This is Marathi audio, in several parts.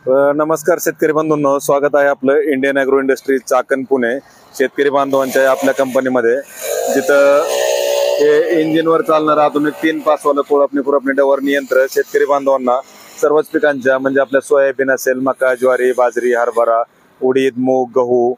नमस्कार शेतकरी बांधवांनो, स्वागत आहे आपलं Indian agro industry Chakan Pune शेतकरी बांधवांच्या आपल्या कंपनीमध्ये, जिथं हे इंजिनवर चालणारं आधुनिक 3 पासवालं कोळपणी खुरपणी डवरणी यंत्र शेतकरी बांधवांना सर्वच पिकांच्या म्हणजे आपल्या सोयाबीन असेल, मका, ज्वारी, बाजरी, हरभरा, उडीद, मूग, गहू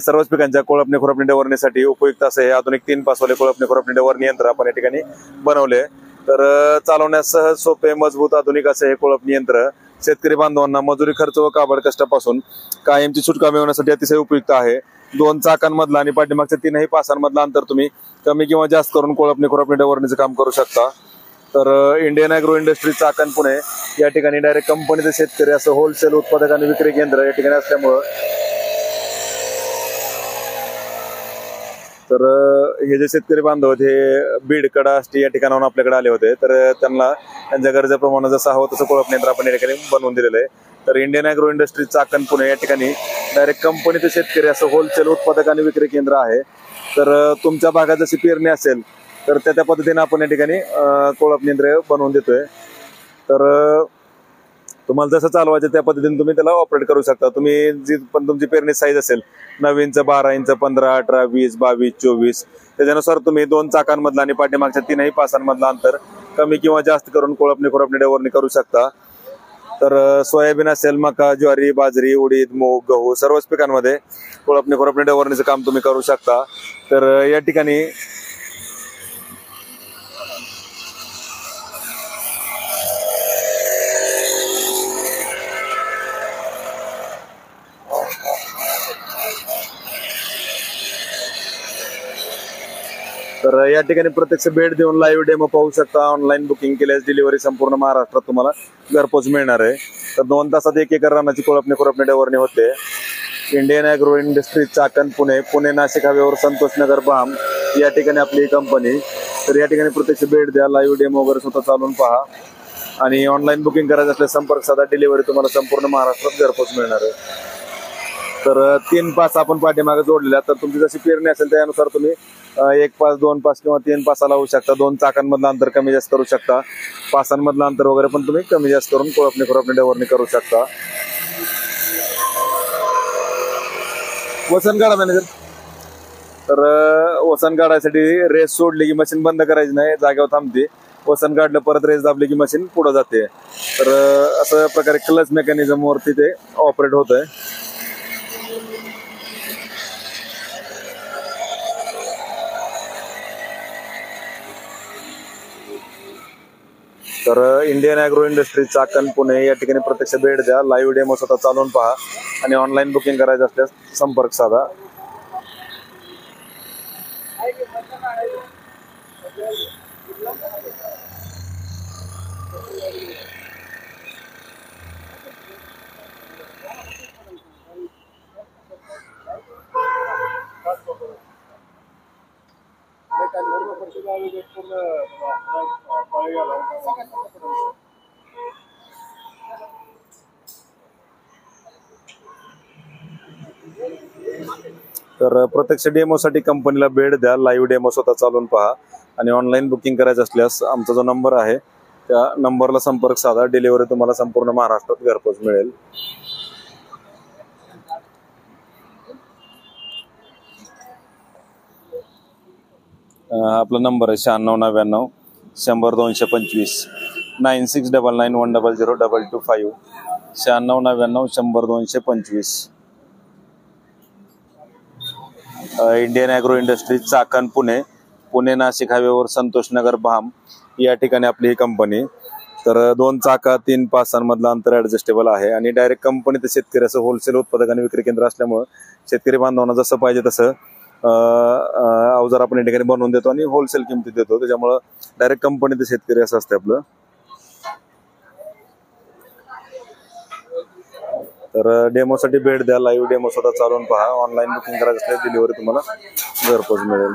सर्वच पिकांच्या कोळपणी खुरपणी डवरणीसाठी उपयुक्त असं हे आधुनिक 3 पासवाले कोळपणी खुरपणी डवरणी यंत्र आपण या ठिकाणी बनवले। तर चालवण्यास सहज, सोपे, मजबूत, आधुनिक असं हे कोळपणी यंत्र शेतकरी बांधवांना मजुरी खर्च व काबड कष्टापासून कायमची सुटका मिळवण्यासाठी अतिशय उपयुक्त आहे। 2 चाकांमधला आणि पाठीमागच्या 3ही पासांमधला अंतर तुम्ही कमी किंवा जास्त करून कोळपणी खुरपणी डवरणीचं काम करू शकता। तर Indian agro industry Chakan Pune या ठिकाणी डायरेक्ट कंपनीचे शेतकरी असं होलसेल उत्पादक आणि विक्री केंद्र या ठिकाणी असल्यामुळं तर हे जे शेतकरी बांधव आहेत हे बीड, कडाष्टी या ठिकाणाहून आपल्याकडे आले होते। तर त्यांना त्यांच्या गरजेप्रमाणे जसं हवं तसं कोळपणी यंत्र आपण या ठिकाणी बनवून दिलेलं आहे। तर Indian agro industry Chakan Pune या ठिकाणी डायरेक्ट कंपनीचे शेतकरी असं होलसेल उत्पादक आणि विक्री केंद्र आहे। तर तुमच्या भागात जशी पेरणी असेल तर त्या पद्धतीने आपण या ठिकाणी कोळपणी यंत्र बनवून देतोय। तर तुम्हाला जसं चालवायचं त्या पद्धतीने तुम्ही त्याला ऑपरेट करू शकता। तुम्ही जी पण तुमची पेरणी साईज असेल 9 इंच, 12 इंच, 15, 18, 20, 22, 24 त्याच्यानुसार तुम्ही 2 चाकांमधला आणि पाठीमागच्या 3ही पासांमधला अंतर कमी किंवा जास्त करून कोळपणी खुरपणी डवरणी करू शकता। तर सोयाबीन असेल, मका, ज्वारी, बाजरी, उडीद, मूग, गहू सर्वच पिकांमध्ये कोळपणी खुरपणी डवरणीचं काम तुम्ही करू शकता। तर या ठिकाणी प्रत्यक्ष भेट देऊन लाईव्ह डेमो पाहू शकता। ऑनलाईन बुकिंग केल्यास डिलिव्हरी संपूर्ण महाराष्ट्रात तुम्हाला घरपोच मिळणार आहे। तर 2 तासात 1 एकर रानाची कोळपणी खुरपणी डवरणी होते। Indian agro industry Chakan Pune, Pune Nashik हायवेवर संतोषनगर बाम या ठिकाणी आपली कंपनी। तर या ठिकाणी प्रत्यक्ष भेट द्या, लाईव्ह डेमो वगैरे स्वतः चालून पहा आणि ऑनलाईन बुकिंग करायचं असल्यास संपर्क साधा, डिलिव्हरी तुम्हाला संपूर्ण महाराष्ट्रात घरपोच मिळणार आहे। तर 3 पास आपण पाठीमागे जोडलेल्या, तर तुमची जशी पेरणी असेल त्यानुसार तुम्ही 1 पास, 2 पास किंवा 3 पासा लावू शकता। 2 चाकांमधलं अंतर कमी जास्त करू शकता। पासांमधलं अंतर वगैरे पण तुम्ही कमी जास्त करून कोळपणी खुरपणी डवरणी करू शकता। वसन काढा मॅनेजर। तर वसन काढायसाठी रेस सोडली की मशीन बंद करायची नाही, जागेवर थांबते। वसन काढलं परत रेस दाबली की मशीन पुढे जाते। तर अशा प्रकारे क्लच मेकॅनिझम वरती ते ऑपरेट होत आहे। तर Indian agro industry Chakan Pune या ठिकाणी प्रत्यक्ष भेट द्या, लाईव्ह डेमो स्वतः चालवून पहा आणि ऑनलाईन बुकिंग करायचं असल्यास संपर्क साधा। तर प्रत्यक्ष डेमोसाठी कंपनीला भेट द्या, लाईव्ह डेमो स्वतः चालवून पहा आणि ऑनलाईन बुकिंग करायचं असल्यास आमचा जो नंबर आहे त्या नंबरला संपर्क साधा, डिलिव्हरी तुम्हाला संपूर्ण महाराष्ट्रात घरपोच मिळेल। आपला नंबर आहे 9699 100 225 9699100225 9699 100 225। Indian agro industry Chakan Pune, Pune Nashik हायवेवर संतोषनगर बाम या ठिकाणी आपली ही कंपनी। तर 2 चाका 3 पासांमधलं अंतर ॲडजस्टेबल आहे आणि डायरेक्ट कंपनी ते शेतकरी असं होलसेल उत्पादक आणि विक्री केंद्र असल्यामुळं शेतकरी बांधवांना जसं पाहिजे तसं अवजार आपण या ठिकाणी बनवून देतो आणि होलसेल किमतीत देतो। त्याच्यामुळं डायरेक्ट कंपनी ते शेतकरी असं असते आपलं। तर डेमोसाठी भेट द्या, लाईव्ह डेमो स्वतः चालवून पहा, ऑनलाईन बुकिंग करायचं असल्यास डिलिव्हरी तुम्हाला घरपोच मिळेल।